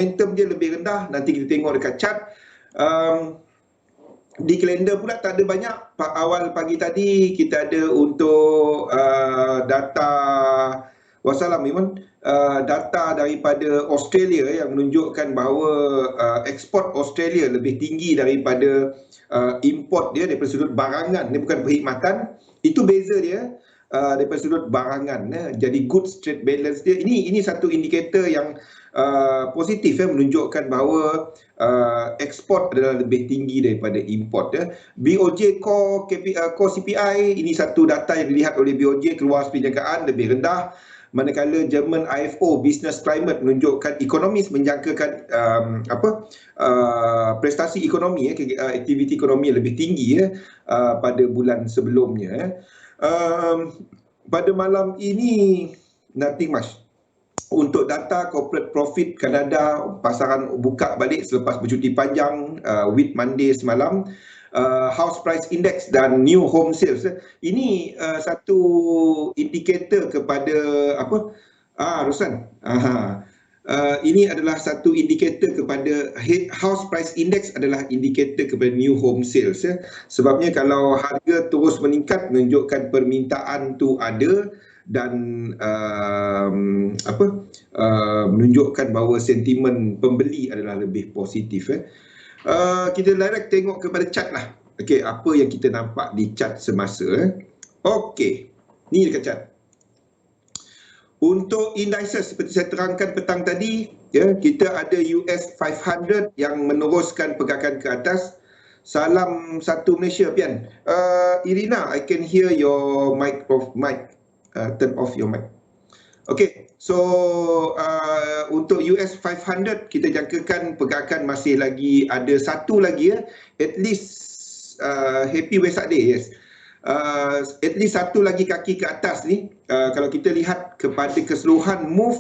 momentum dia lebih rendah. Nanti kita tengok dekat chart. Di kalender pula tak ada banyak. Awal pagi tadi kita ada untuk data wassalam Iman, data daripada Australia yang menunjukkan bahawa ekspor Australia lebih tinggi daripada import dia daripada sudut barangan. Ini bukan perkhidmatan, itu beza dia daripada sudut barangan. Jadi goods trade balance dia, ini satu indikator yang positif, menunjukkan bahawa ekspor adalah lebih tinggi daripada import. BOJ Core CPI, ini satu data yang dilihat oleh BOJ, keluar perniagaan lebih rendah, manakala German IFO Business Climate menunjukkan ekonomis menjangkakan prestasi ekonomi, aktiviti ekonomi lebih tinggi pada bulan sebelumnya. Pada malam ini nothing much. Untuk data corporate profit Kanada, pasaran buka balik selepas bercuti panjang, Whit Monday semalam, house price index dan new home sales. Ini satu indikator kepada apa? Ruslan. Ini adalah satu indikator kepada house price index, adalah indikator kepada new home sales. Sebabnya kalau harga terus meningkat menunjukkan permintaan tu ada, dan menunjukkan bahawa sentimen pembeli adalah lebih positif. Kita direct tengok kepada chart lah. Okey, apa yang kita nampak di chart semasa. Okey, ni dekat chart. Untuk indices seperti saya terangkan petang tadi, kita ada US 500 yang meneruskan pergerakan ke atas. Salam satu Malaysia, Pian. Irina, I can hear your mic. Turn off your mic. Okay, so untuk US 500 kita jangkakan pergerakan masih lagi ada satu lagi at least happy Wesak Day, yes. At least satu lagi kaki ke atas ni. Kalau kita lihat kepada keseluruhan move,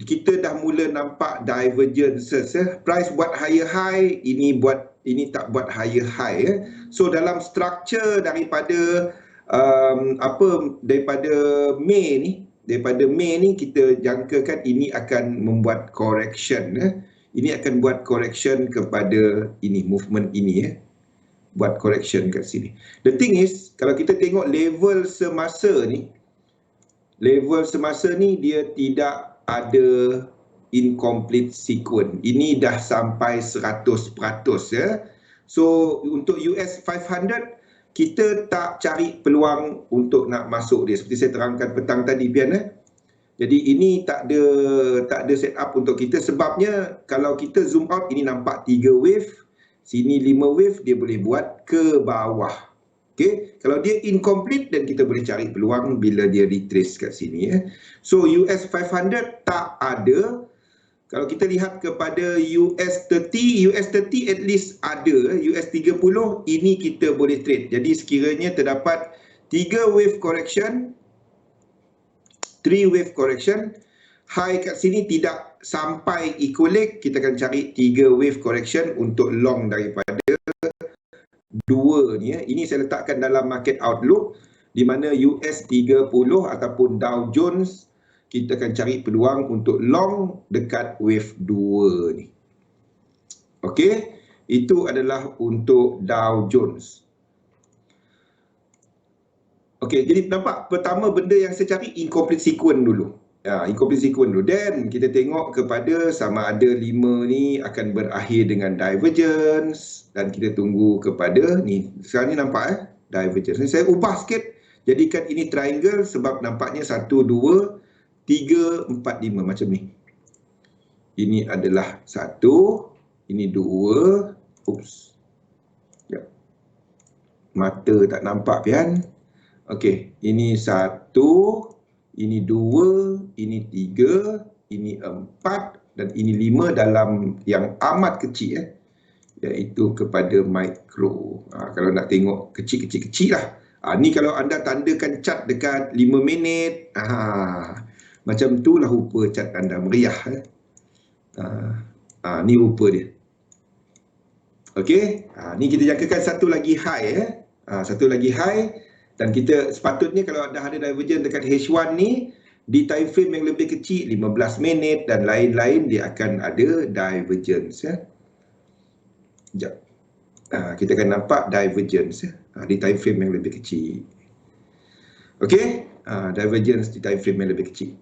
kita dah mula nampak divergences. Price buat higher high, ini tak buat higher high. So dalam structure daripada daripada Mei ni kita jangkakan ini akan membuat correction. Ini akan buat correction kepada ini, movement ini, buat correction kat sini. The thing is, kalau kita tengok level semasa ni dia tidak ada incomplete sequence. Ini dah sampai 100%. So untuk US 500 kita tak cari peluang untuk nak masuk dia, seperti saya terangkan petang tadi, Pian. Jadi ini tak ada set up untuk kita. Sebabnya kalau kita zoom out, ini nampak 3 wave, sini 5 wave, dia boleh buat ke bawah. Okay? Kalau dia incomplete, dan kita boleh cari peluang bila dia retrace kat sini. So US 500 tak ada. Kalau kita lihat kepada US 30 at least ada. US 30 ini kita boleh trade. Jadi sekiranya terdapat 3 wave correction, 3 wave correction, high kat sini tidak sampai equilibrium, kita akan cari 3 wave correction untuk long daripada 2 ni. Ini saya letakkan dalam market outlook, di mana US 30 ataupun Dow Jones kita akan cari peluang untuk long dekat wave 2 ni. Okey, itu adalah untuk Dow Jones. Okey, jadi nampak pertama benda yang saya cari incomplete sequence dulu. Incomplete sequence dulu. Then kita tengok kepada sama ada 5 ni akan berakhir dengan divergence, dan kita tunggu kepada ni. Sekarang ni nampak divergence. Saya ubah sikit, jadikan ini triangle sebab nampaknya 1 2 3, 4, 5 macam ni. Ini adalah 1, ini 2. Oops. Ya. Mata tak nampak, Pian. Okey, ini 1, ini 2, ini 3, ini 4 dan ini 5 dalam yang amat kecil, iaitu kepada micro. Kalau nak tengok kecil-kecil lah. Ni kalau anda tandakan chart dekat 5 minit, macam itulah rupa cat anda meriah. Ni rupa dia. Okey, ni kita jangkakan satu lagi high. Satu lagi high, dan kita sepatutnya kalau dah ada divergence dekat H1 ni, Di time frame yang lebih kecil, 15 minit dan lain-lain, dia akan ada divergence. Sekejap. Kita akan nampak divergence di time frame yang lebih kecil. Okey, divergence di time frame yang lebih kecil.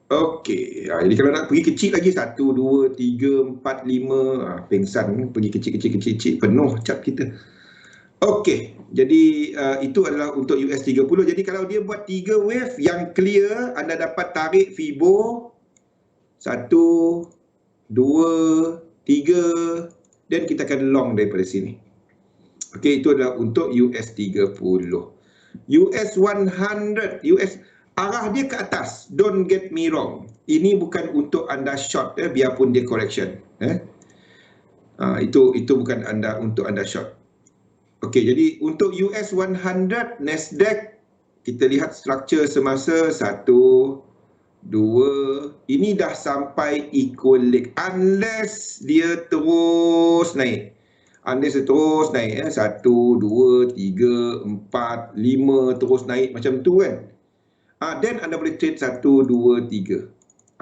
Okey, jadi kalau nak pergi kecil lagi 1, 2, 3, 4, 5, pengsan pergi kecil-kecil penuh cap kita. Okey, jadi itu adalah untuk US30. Jadi kalau dia buat 3 wave yang clear, anda dapat tarik Fibo 1, 2, 3 dan kita akan long daripada sini. Okey, itu adalah untuk US30. US100, arah dia ke atas. Don't get me wrong. Ini bukan untuk anda short biarpun dia correction. Itu bukan untuk anda short. Okey, jadi untuk US100 Nasdaq, kita lihat structure semasa 1, 2, ini dah sampai equal leg unless dia terus naik. Unless dia terus naik 1, 2, 3, 4, 5 terus naik macam tu kan. Then anda boleh trade 1, 2, 3.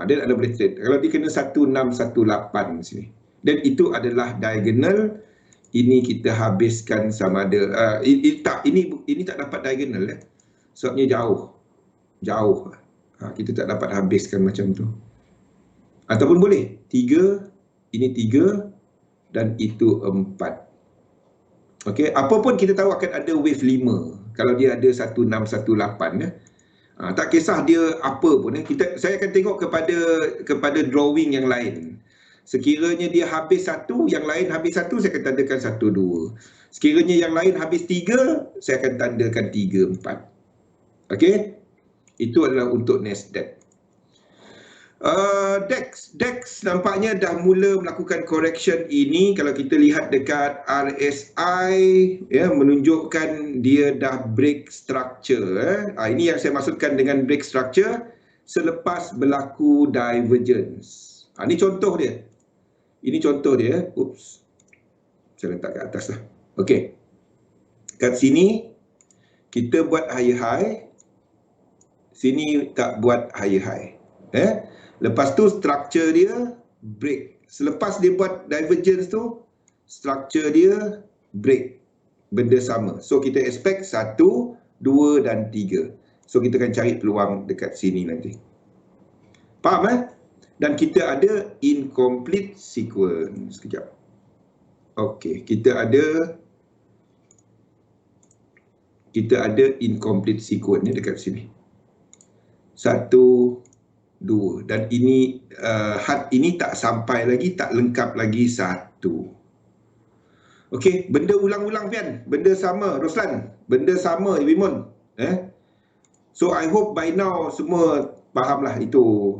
Then anda boleh trade. Kalau dia kena 1618 sini. Dan itu adalah diagonal. Ini kita habiskan sama ada ini tak dapat diagonal sebabnya jauh. Kita tak dapat habiskan macam tu. Ataupun boleh 3, ini 3 dan itu 4. Okey, apapun kita tahu akan ada wave 5 kalau dia ada 1618 tak kisah dia apa pun saya akan tengok kepada drawing yang lain. Sekiranya dia habis 1, yang lain habis 1, saya akan tandakan 1, 2. Sekiranya yang lain habis 3, saya akan tandakan 3, 4. Okey? Itu adalah untuk Nasdaq. DAX nampaknya dah mula melakukan correction ini. Kalau kita lihat dekat RSI menunjukkan dia dah break structure. Ini yang saya maksudkan dengan break structure selepas berlaku divergence. Ini contoh dia. Ini contoh dia. Oops. Saya letak kat atas lah. Okey. Kat sini kita buat higher high. Sini tak buat higher high. Lepas tu structure dia break. Selepas dia buat divergence tu, structure dia break. Benda sama. So kita expect 1, 2 dan 3. So kita akan cari peluang dekat sini nanti. Faham Dan kita ada incomplete sequence. Sekejap. Okey, kita ada incomplete sequence ni dekat sini. 1, 2 dan ini had ini tak sampai lagi, tak lengkap lagi 1. Okey, benda ulang-ulang Fian, benda sama Roslan, benda sama Wimon. So I hope by now semua fahamlah itu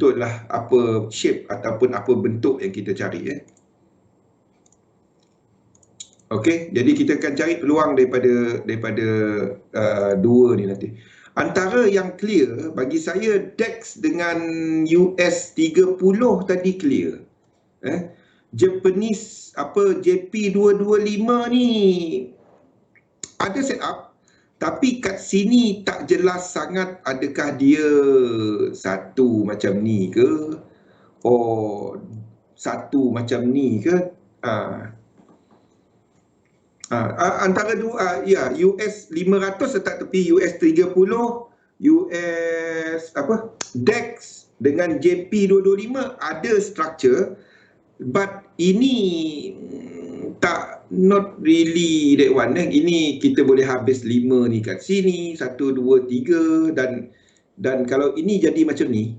adalah apa shape ataupun apa bentuk yang kita cari Okey, jadi kita akan cari peluang daripada dua ni nanti. Antara yang clear bagi saya DAX dengan US30 tadi clear. Japanese JP225 ni ada setup tapi kat sini tak jelas sangat adakah dia satu macam ni ke satu macam ni ke. Antara dua US 500 letak tepi, US 30, US DAX dengan JP225 ada structure but ini not really that one. Ini kita boleh habis 5 ni kat sini, 1, 2, 3 dan kalau ini jadi macam ni,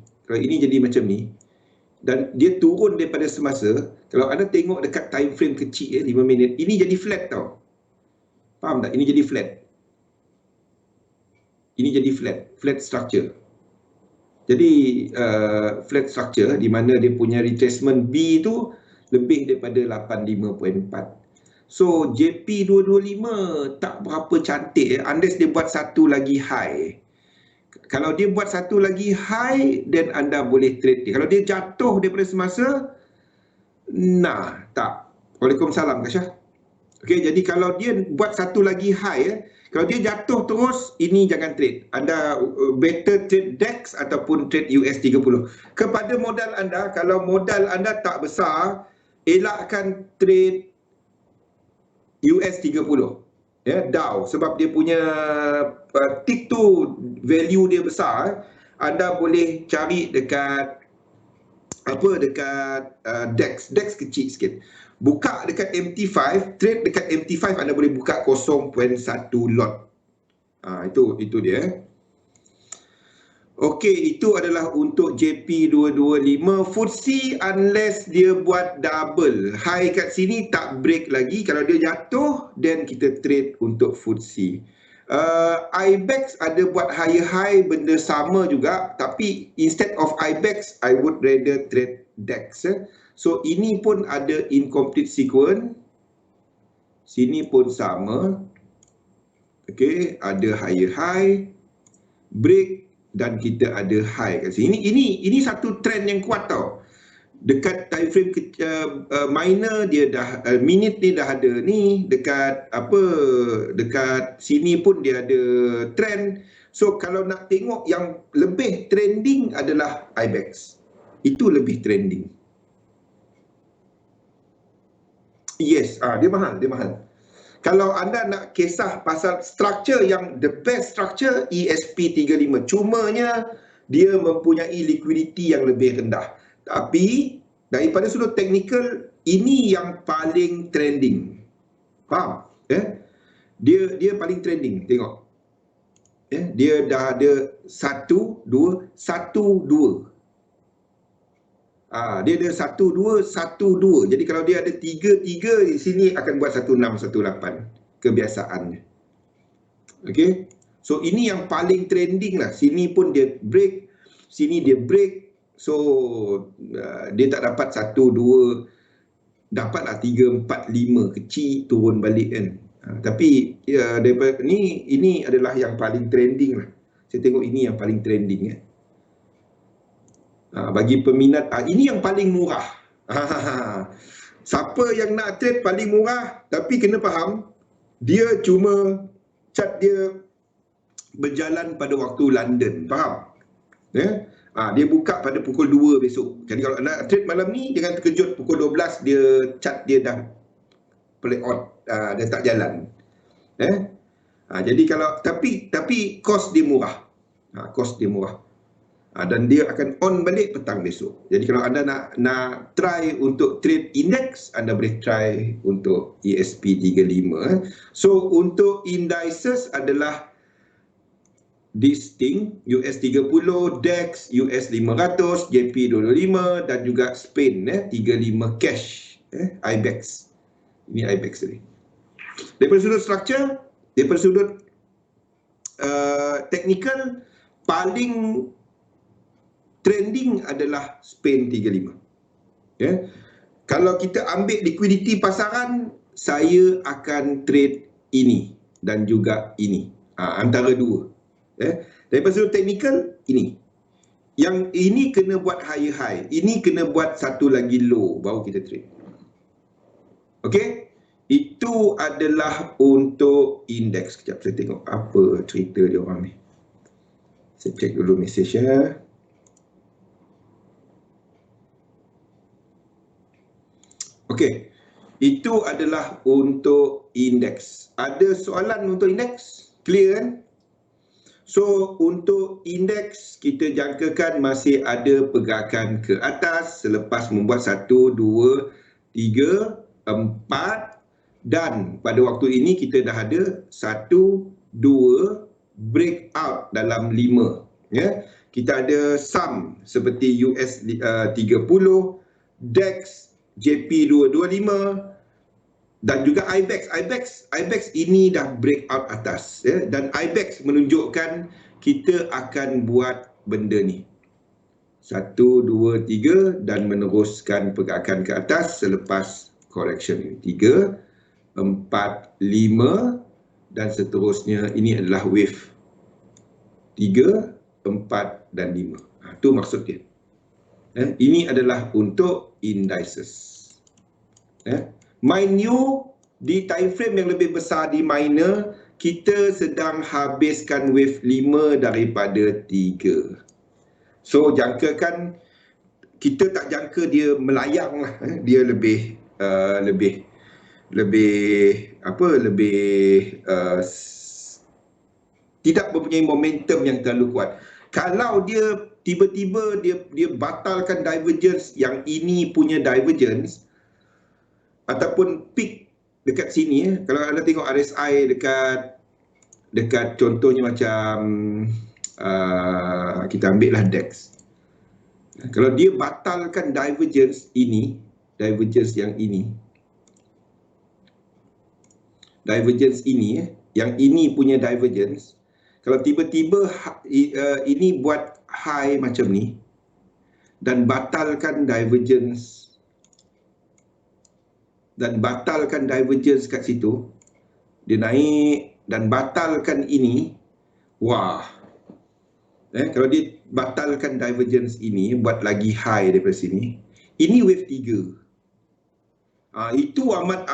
dan dia turun daripada semasa, kalau anda tengok dekat time frame kecil 5 minit, ini jadi flat tau. Faham tak? Ini jadi flat. Ini jadi flat structure. Jadi flat structure di mana dia punya retracement B tu lebih daripada 85.4. So JP225 tak berapa cantik unless dia buat satu lagi high. Kalau dia buat satu lagi high, then anda boleh trade dia. Kalau dia jatuh daripada semasa, tak. Waalaikumsalam Kasyah. Okey, jadi kalau dia buat satu lagi high, Kalau dia jatuh terus, ini jangan trade. Anda better trade DAX ataupun trade US30. Kepada modal anda, kalau modal anda tak besar, elakkan trade US30. Ya, Dow, sebab dia punya tick tu value dia besar. Anda boleh cari dekat DAX kecil sikit. Buka dekat MT5, trade dekat MT5 anda boleh buka 0.1 lot. Itu dia. Okey, itu adalah untuk JP225. FTSE unless dia buat double high kat sini tak break lagi, kalau dia jatuh then kita trade untuk FTSE. IBEX ada buat higher high, benda sama juga, tapi instead of IBEX I would rather trade DAX. So ini pun ada incomplete sequence, sini pun sama. Okey, ada higher high, break, dan kita ada high kat sini. Ini satu trend yang kuat tau. Dekat time frame minor dia dah minute ni dah ada ni, dekat sini pun dia ada trend. So kalau nak tengok yang lebih trending adalah IBEX. Itu lebih trending. Yes, dia mahal. Kalau anda nak kisah pasal structure yang the best structure, ESP35. Cumanya dia mempunyai liquidity yang lebih rendah. Tapi daripada sudut technical, ini yang paling trending. Faham? Dia paling trending. Tengok. Dia dah ada 1, 2, 1, 2. Dia ada 1, 2, 1, 2. Jadi kalau dia ada 3, 3 di sini akan buat 1, 6, 1, 8. Kebiasaannya. Okey. So ini yang paling trending lah. Sini pun dia break, sini dia break. So dia tak dapat 1, 2, dapatlah 3, 4, 5 kecil, turun balik kan. Tapi daripada ini adalah yang paling trending lah. Saya tengok ini yang paling trending bagi peminat. Ini yang paling murah. Siapa yang nak trade paling murah, tapi kena faham dia cuma chart dia berjalan pada waktu London. Faham? Dia buka pada pukul 2 besok. Jadi kalau nak trade malam ni, jangan terkejut pukul 12 dia chart dia dah play out, dia tak jalan. Jadi kalau tapi cost dia murah. Cost dia murah. Dan dia akan on balik petang besok. Jadi kalau anda nak try untuk trade index, anda boleh try untuk ESP35. So untuk indices adalah Distinct, US30, DAX, US500, JP225 dan juga Spain 35 cash, IBEX. Ini IBEX tadi. Daripada sudut structure, daripada sudut technical, paling trending adalah Spain 35. Kalau kita ambil liquidity pasaran, saya akan trade ini dan juga ini. Antara dua. Daripada sudut technical, ini. Yang ini kena buat higher high, ini kena buat satu lagi low, baru kita trade. Okey? Itu adalah untuk indeks. Sekejap saya tengok apa cerita dia orang ni. Saya check dulu mesej ya. Okey. Itu adalah untuk indeks. Ada soalan untuk indeks? Clear kan? So untuk indeks kita jangkakan masih ada pergerakan ke atas selepas membuat 1, 2, 3, 4 dan pada waktu ini kita dah ada 1, 2 breakout dalam 5. Kita ada sum seperti US 30, DAX, JP225 dan juga IBEX ini dah breakout atas dan IBEX menunjukkan kita akan buat benda ni 1, 2, 3 dan meneruskan pergerakan ke atas selepas correction ini 3, 4, 5 dan seterusnya. Ini adalah wave 3, 4 dan 5. Itu maksud dia. Ini adalah untuk indices. Mind you, di time frame yang lebih besar di minor, kita sedang habiskan wave 5 daripada 3. So jangkakan, kita tak jangka dia melayang lah, dia lebih tidak mempunyai momentum yang terlalu kuat. Kalau dia tiba-tiba dia batalkan divergence, yang ini punya divergence ataupun peak dekat sini, kalau anda tengok RSI dekat contohnya macam kita ambil lah DAX. Kalau dia batalkan divergence ini, divergence yang ini, yang ini punya divergence, kalau tiba-tiba ini buat high macam ni dan batalkan divergence kat situ, dia naik dan batalkan ini, wah, kalau dia batalkan divergence ini, buat lagi high daripada sini, ini wave 3. Itu amat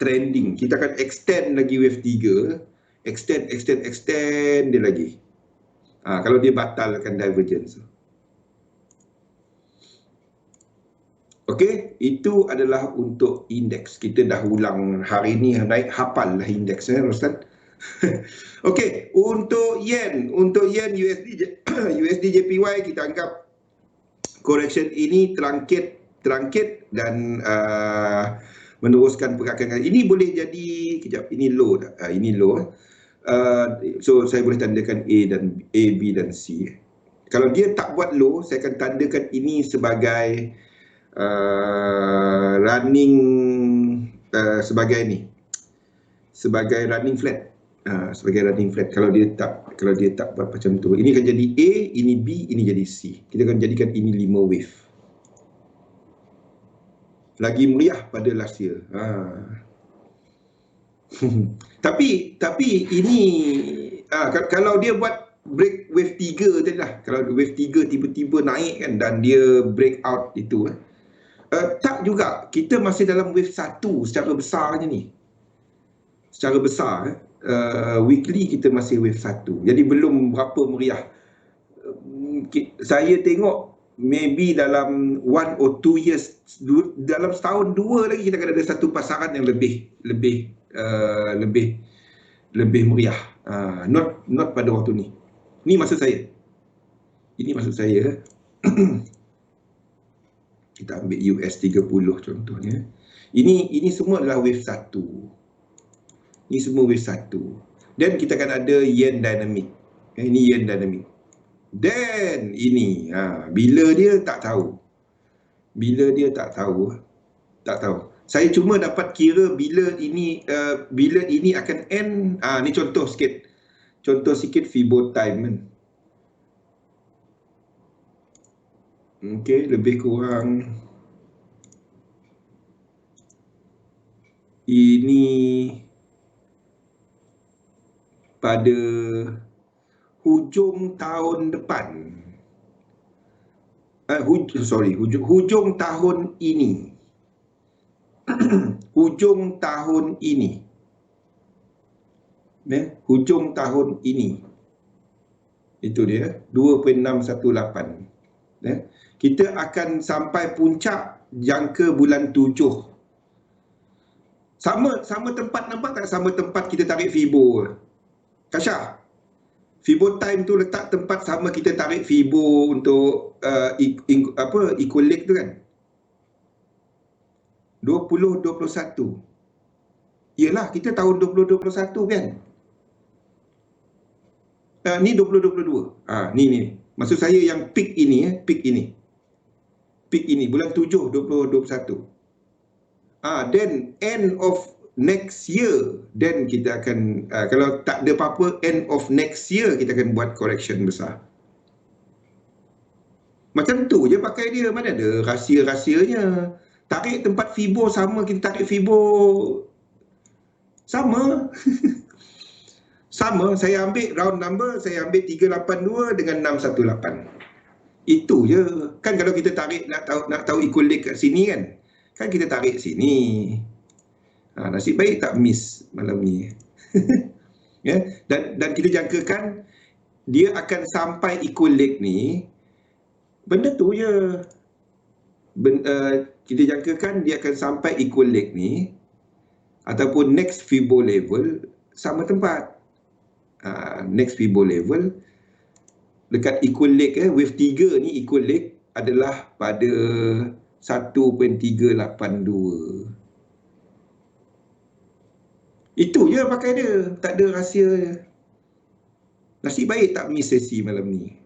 trending. Kita akan extend lagi wave 3, extend dia lagi. Kalau dia batalkan divergence. Okey, itu adalah untuk indeks. Kita dah ulang hari ni, naik hafal lah indeks, Rostan. Okey, untuk yen USD JPY, kita anggap correction ini terangkit dan meneruskan pergerakan. Ini boleh jadi, kejap, ini low dah. Ini low. So saya boleh tandakan A, B dan C. Kalau dia tak buat low, saya akan tandakan ini sebagai running sebagai running flat. Sebagai running flat. Kalau dia tak buat macam tu, ini akan jadi A, ini B, ini jadi C. Kita akan jadikan ini 5 wave. Lagi meriah pada last year. Tapi ini kalau dia buat break wave 3 tadi lah, kalau wave 3 tiba-tiba naik kan dan dia break out itu, tak juga, kita masih dalam wave 1 secara besarnya ni. Secara besar, weekly kita masih wave 1. Jadi belum berapa meriah. Saya tengok maybe dalam 1 or 2 years, dalam setahun 2 lagi kita akan ada satu pasaran yang lebih meriah. Not pada waktu ni. Ini maksud saya. Kita ambil US 30 contohnya. Ini semua adalah wave 1. Ini semua wave 1. Dan kita akan ada yen dynamic. Ini yen dynamic. Dan ini, bila dia tak tahu. Tak tahu. Saya cuma dapat kira bila ini akan end. Ni contoh sikit. Contoh sikit Fibo time kan. Okey, lebih kurang ini pada hujung tahun depan. Hujung tahun ini. Hujung tahun ini. Hujung tahun ini. Itu dia, 2.618. Kita akan sampai puncak jangka bulan 7. Sama tempat, nampak tak? Sama tempat kita tarik Fibo. Kasha, Fibo time tu letak tempat sama kita tarik Fibo untuk equilic tu kan? 2021. Yelah, kita tahun 2021 kan? Ni 2022. Ni. Maksud saya yang peak ini, peak ini bulan 7 2021. Then end of next year, then kita akan kalau tak ada apa-apa, end of next year kita akan buat correction besar. Macam tu je pakai dia, mana ada rahsia-rahsianya. Tarik tempat Fibo sama, kita tarik Fibo sama. Sama, saya ambil round number, saya ambil 382 dengan 618. Itu je. Kan kalau kita tarik nak tahu equilic kat sini kan kita tarik sini. Nasib baik tak miss malam ni. Ya, dan kita jangkakan dia akan sampai equal leg ni, benda tu je. Kita jangkakan dia akan sampai equal leg ni ataupun next fibo level sama tempat. Next fibo level dekat equal leg, wave 3 ni equal leg adalah pada 1.382. Itu je pakai dia, tak ada rahsia je. Nasib baik tak miss sesi malam ni.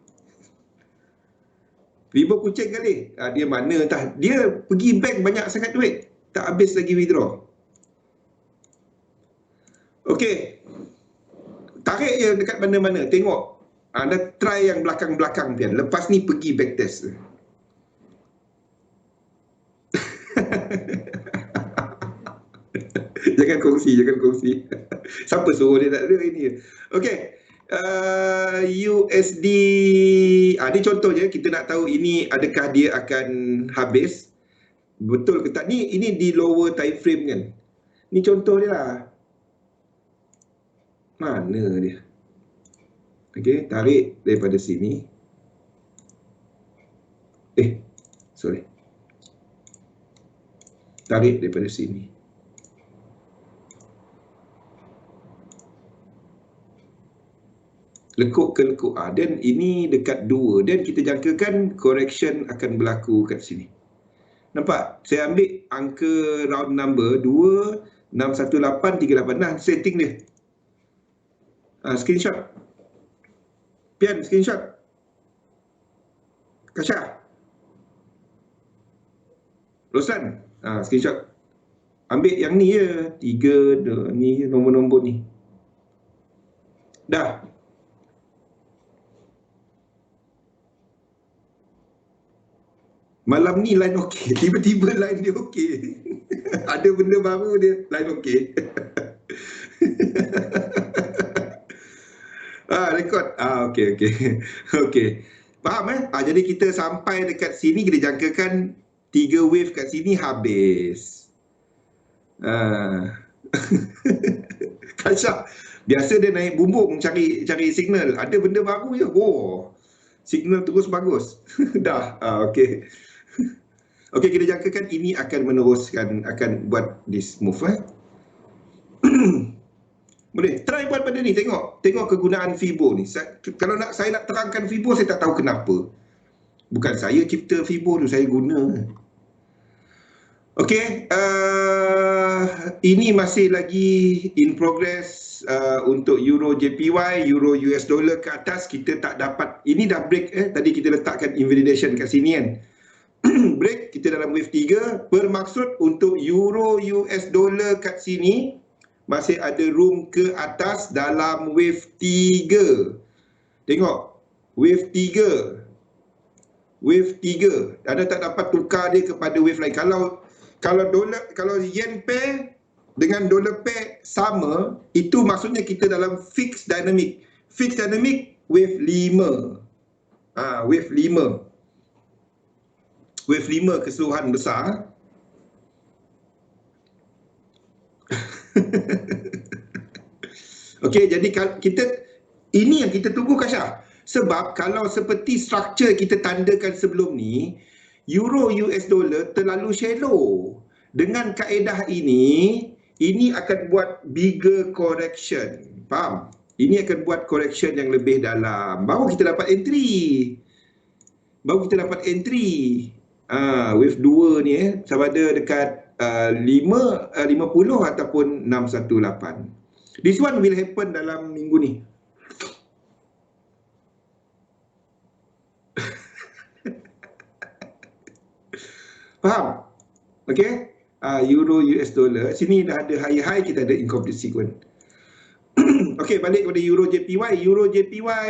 Ribu kucing kali. Dia mana entah. Dia pergi bank banyak sangat duit. Tak habis lagi withdraw. Okey. Tarik je dekat mana-mana. Tengok. Anda try yang belakang-belakang Pian. Lepas ni pergi backtest. Jangan kongsi. Siapa suruh dia tak ada ini. Okey. USD ni contoh je, kita nak tahu ini adakah dia akan habis betul ke tak. Ini di lower time frame kan, ni contoh dia lah. Mana dia? Okey, tarik daripada sini. Tarik daripada sini. Lekuk ke lekuk. Dan ini dekat 2. Dan kita jangkakan correction akan berlaku kat sini. Nampak? Saya ambil angka round number 2, 618, 38. Nah, setting dia. Screenshot. Pian, screenshot. Kasha. Roslan. Screenshot. Ambil yang ni je. 3, ni nombor-nombor ni. Dah. Malam ni line okey. Tiba-tiba line dia okey. Ada benda baru dia line okey. Rekod. Okey. Faham jadi kita sampai dekat sini, kita jangkakan 3 wave kat sini habis. Kasha. Biasa dia naik bumbung cari signal. Ada benda baru je. Signal terus bagus. Dah. Okey. Okey, kita jangkakan ini akan meneruskan, akan buat this move. Boleh try buat benda ni, tengok kegunaan Fibo ni. Kalau saya nak terangkan Fibo, saya tak tahu kenapa. Bukan saya cipta Fibo tu, saya guna. Okey, ini masih lagi in progress untuk Euro JPY, Euro US dollar ke atas. Kita tak dapat, ini dah break tadi kita letakkan invalidation kat sini kan. Break, kita dalam wave 3, bermaksud untuk Euro US dollar kat sini masih ada room ke atas dalam wave 3. Tengok, wave 3. Anda tak dapat tukar dia kepada wave lain. Kalau yen pair dengan dollar pair sama, itu maksudnya kita dalam fixed dynamic. Fixed dynamic wave 5. Wave 5. Wave 5 keseluruhan besar. Okey, jadi ini yang kita tunggu Kasha. Sebab kalau seperti struktur kita tandakan sebelum ni, Euro US dollar terlalu shallow. Dengan kaedah ini akan buat bigger correction. Faham? Ini akan buat correction yang lebih dalam. Baru kita dapat entry. Wave 2 ni sama ada dekat 50 ataupun 618. This one will happen dalam minggu ni. Faham? Okey? Euro US dollar, sini dah ada high, kita ada incomplete sequence. Okey, balik kepada Euro JPY. Euro JPY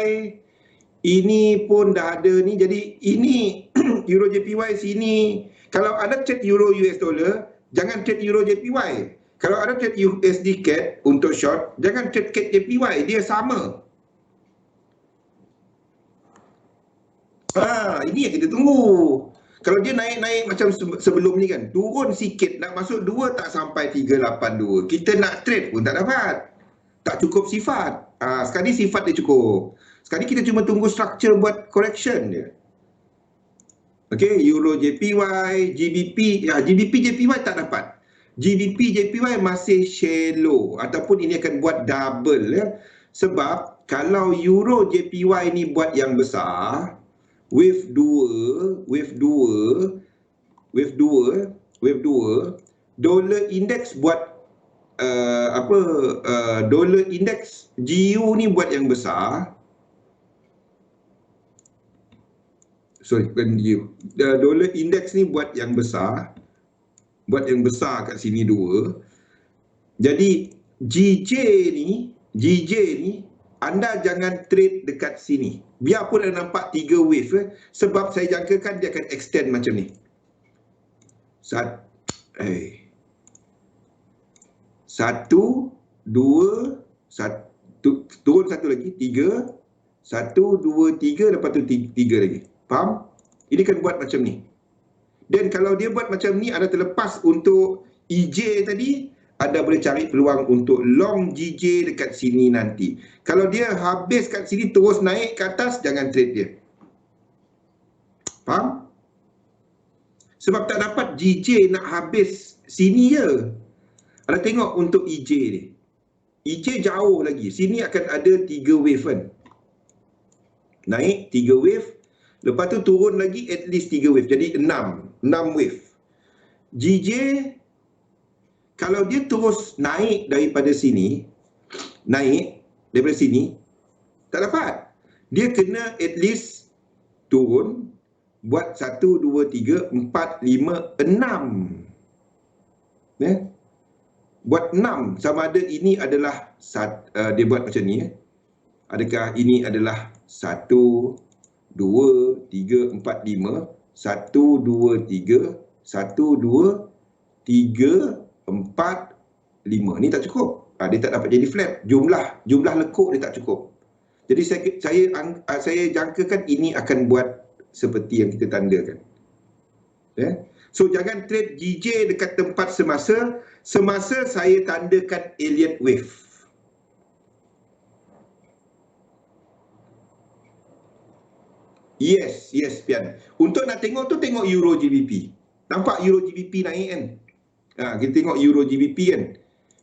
ini pun dah ada ni. Jadi ini Euro JPY sini, kalau ada trade Euro US dollar, jangan trade Euro JPY. Kalau ada trade USD CAD untuk short, jangan trade CAD JPY, dia sama. Ini yang kita tunggu. Kalau dia naik-naik macam sebelum ni kan, turun sikit nak masuk 2 tak sampai 382. Kita nak trade pun tak dapat. Tak cukup sifat. Sekarang ni sifat dia cukup. Sekarang ni kita cuma tunggu structure buat correction dia. Okay, Euro JPY, GBP, GBP JPY tak dapat. GBP JPY masih shallow ataupun ini akan buat double ya. Sebab kalau Euro JPY ni buat yang besar, wave 2, dollar index buat dollar index GU ni buat yang besar. Sorry, bukan GU. Dollar index ni buat yang besar. Buat yang besar kat sini 2. Jadi GJ ni anda jangan trade dekat sini. Biarpun anda nampak 3 wave sebab saya jangkakan dia akan extend macam ni. Satu, dua, turun satu lagi, 3, 1, 2, 3, lepas tu 3 lagi. Faham? Ini kan buat macam ni. Dan kalau dia buat macam ni, anda terlepas untuk EJ tadi, anda boleh cari peluang untuk long GJ dekat sini nanti. Kalau dia habis kat sini terus naik ke atas, jangan trade dia. Faham? Sebab tak dapat GJ nak habis sini je. Anda tengok untuk EJ ni. EJ jauh lagi. Sini akan ada 3 wave kan. Naik 3 wave. Lepas tu turun lagi at least 3 wave. Jadi 6 wave. GJ, kalau dia terus naik daripada sini, tak dapat. Dia kena at least turun, buat 1, 2, 3, 4, 5, 6. Buat 6, sama ada ini adalah, dia buat macam ni. Adakah ini adalah 1, 2, 3, 4, 5, 1, 2, 3, 1, 2, 3, 4, 5. Ni tak cukup. Dia tak dapat jadi flat. Jumlah lekuk dia tak cukup. Jadi saya jangkakan ini akan buat seperti yang kita tandakan. So jangan trade GJ dekat tempat semasa saya tandakan Elliott wave. Yes, Pian. Untuk nak tengok tu, tengok Euro GBP. Nampak Euro GBP naik kan? Kita tengok Euro GBP kan.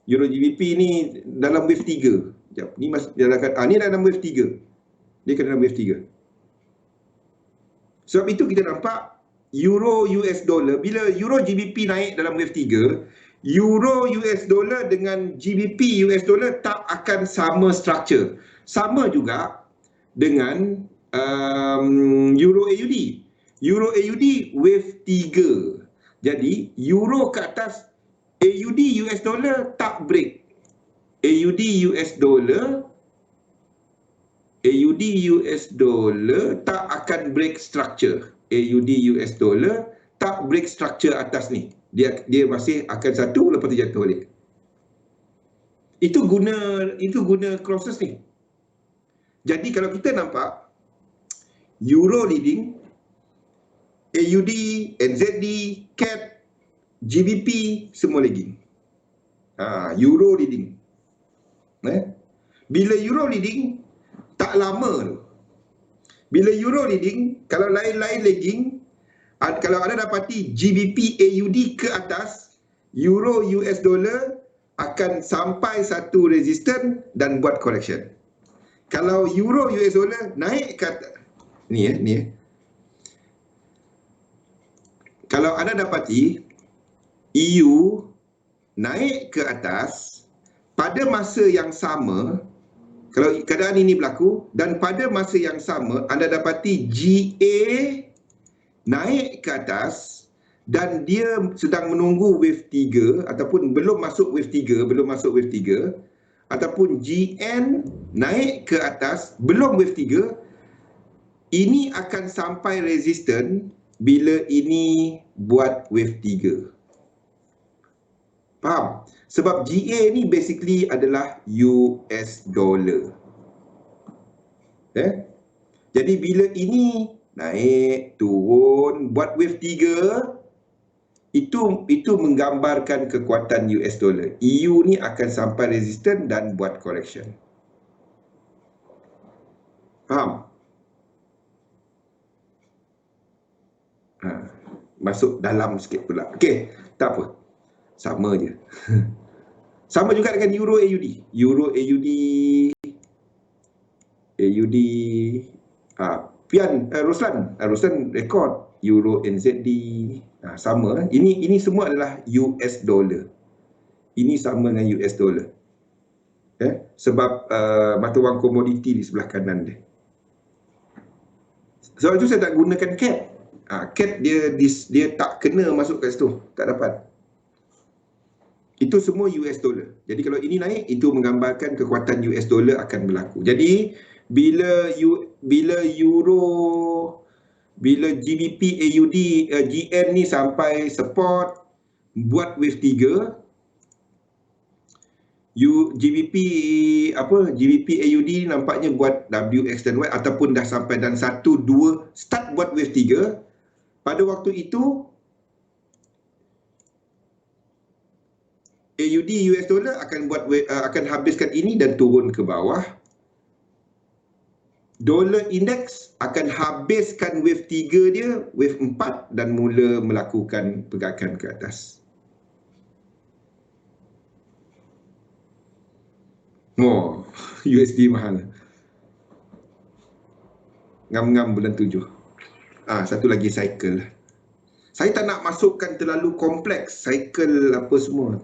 Euro GBP ni dalam wave 3. Sekejap. Ni dalam wave 3. Dia kena dalam wave 3. Sebab itu kita nampak Euro US dollar, bila Euro GBP naik dalam wave 3, Euro US dollar dengan GBP US dollar tak akan sama structure. Sama juga dengan Euro AUD. Euro AUD wave 3. Jadi Euro ke atas, AUD US dollar tak break. AUD US dollar tak akan break structure. AUD US dollar tak break structure atas ni. Dia masih akan satu, lepas tu jatuh balik. Itu guna crosses ni. Jadi kalau kita nampak Euro leading, AUD, NZD, CAD, GBP semua leading. Euro leading. Bila Euro leading, tak lama tu. Bila Euro leading, kalau lain-lain lagging, kalau anda dapati GBP AUD ke atas, Euro US dollar akan sampai satu resistance dan buat correction. Kalau Euro US dollar naik ke atas, ni. Kalau anda dapati EU naik ke atas pada masa yang sama, kalau keadaan ini berlaku dan pada masa yang sama anda dapati GA naik ke atas dan dia sedang menunggu wave 3 ataupun belum masuk wave 3, ataupun GN naik ke atas belum wave 3, ini akan sampai resisten bila ini buat wave 3. Faham? Sebab GA ni basically adalah US dollar. Jadi bila ini naik, turun, buat wave 3, Itu menggambarkan kekuatan US dollar. EU ni akan sampai resistant dan buat correction. Faham? Masuk dalam sikit pula. Okey, tak apa. Sama je. Sama juga dengan Euro AUD. Euro AUD Pian, Ruslan rekod Euro NZD. Sama. Ini semua adalah US dollar. Ini sama dengan US dollar. Sebab mata wang komoditi di sebelah kanan dia. Sebab itu saya tak gunakan CAD. CAD dia tak kena masuk kat situ. Tak dapat. Itu semua US dollar. Jadi kalau ini naik, itu menggambarkan kekuatan US dollar akan berlaku. Jadi bila GBP AUD GN ni sampai support buat wave 3, GBP AUD nampaknya buat WX dan Y ataupun dah sampai dan 1 2 start buat wave 3. Pada waktu itu AUD US dollar akan habiskan ini dan turun ke bawah. Dollar index akan habiskan wave 3 dia, wave 4 dan mula melakukan pergerakan ke atas. USD mahal. Ngam-ngam bulan 7. Satu lagi cycle. Saya tak nak masukkan terlalu kompleks cycle apa semua.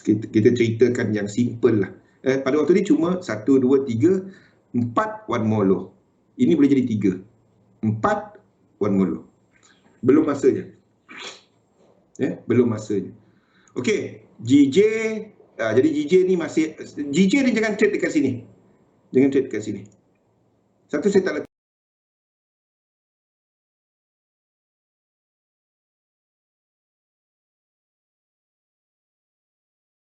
Kita ceritakan yang simple lah. Pada waktu ni cuma 1, 2, 3, 4 one more low. Ini boleh jadi 3. 4 one more low. Belum masanya. Belum masanya. Okey, GJ. Jadi GJ ni masih, GJ ni jangan trade dekat sini. Jangan trade dekat sini. Satu, saya tak letak